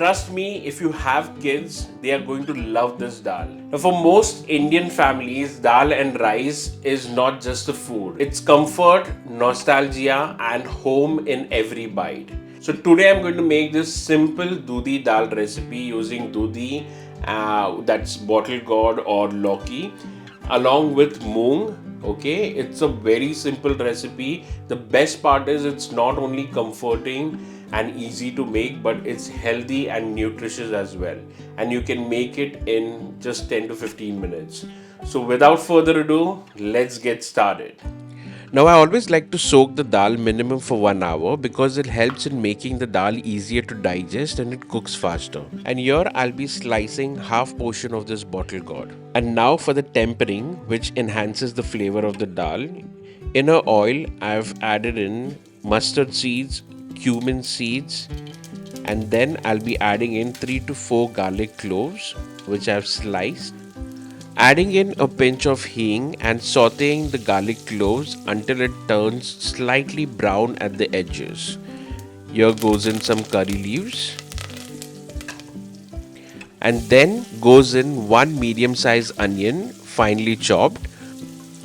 Trust me, if you have kids, they are going to love this dal. Now, for most Indian families, dal and rice is not just a food. It's comfort, nostalgia, and home in every bite. So today I'm going to make this simple Dudhi Dal recipe using Dudhi, that's bottle gourd or Lauki, along with moong. Okay, it's a very simple recipe. The best part is it's not only comforting and easy to make, but it's healthy and nutritious as well, and you can make it in just 10 to 15 minutes. So without further ado, let's get started. Now, I always like to soak the dal minimum for 1 hour because it helps in making the dal easier to digest and it cooks faster. And here I'll be slicing half portion of this bottle gourd. And now for the tempering, which enhances the flavor of the dal. In a oil, I've added in mustard seeds, cumin seeds, and then I'll be adding in 3 to 4 garlic cloves, which I've sliced. Adding in a pinch of hing and sauteing the garlic cloves until it turns slightly brown at the edges. Here goes in some curry leaves. And then goes in one medium-sized onion finely chopped,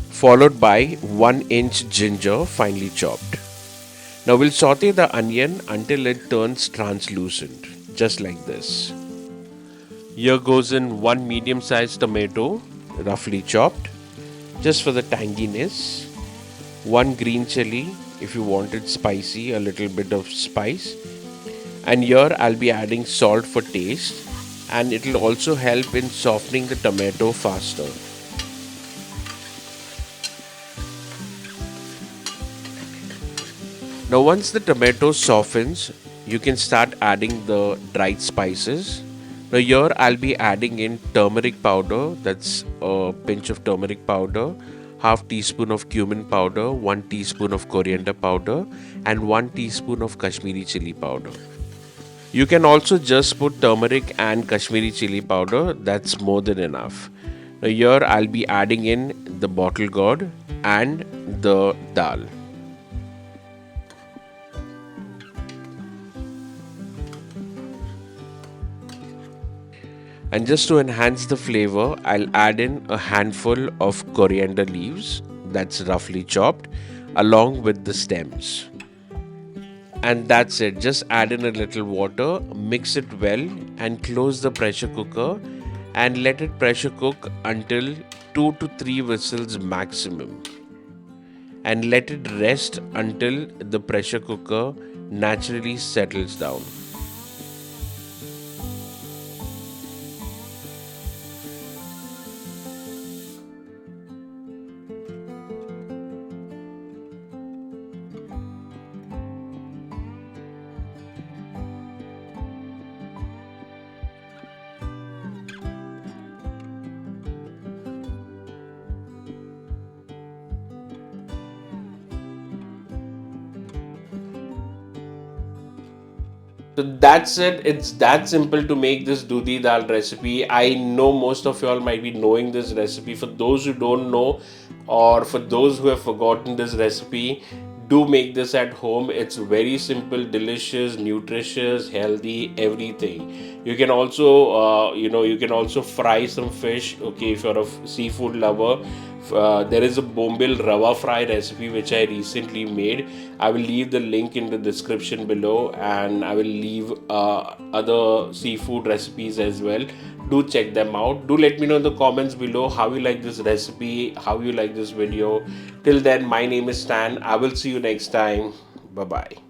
followed by 1-inch ginger finely chopped. Now we'll saute the onion until it turns translucent, just like this. Here goes in one medium-sized tomato, roughly chopped, just for the tanginess. One green chilli, if you want it spicy, a little bit of spice. And here I'll be adding salt for taste, and it will also help in softening the tomato faster. Now once the tomato softens, you can start adding the dried spices. Now here I'll be adding in turmeric powder, that's a pinch of turmeric powder, half teaspoon of cumin powder, 1 teaspoon of coriander powder, and 1 teaspoon of Kashmiri chili powder. You can also just put turmeric and Kashmiri chili powder, that's more than enough. Now here I'll be adding in the bottle gourd and the dal. And just to enhance the flavor, I'll add in a handful of coriander leaves, that's roughly chopped, along with the stems. And that's it. Just add in a little water, mix it well, and close the pressure cooker and let it pressure cook until 2 to 3 whistles maximum. And let it rest until the pressure cooker naturally settles down. So that's it. It's that simple to make this Dudhi Dal recipe. I know most of y'all might be knowing this recipe. For those who don't know, or for those who have forgotten this recipe, do make this at home. It's very simple, delicious, nutritious, healthy, everything. You can also, you can also fry some fish. Okay, if you're a seafood lover, there is a Bombil Rava fry recipe which I recently made. I will leave the link in the description below, and I will leave other seafood recipes as well. Do check them out. Do let me know in the comments below how you like this recipe, how you like this video. Till then, my name is Stan. I will see you next time. Bye bye.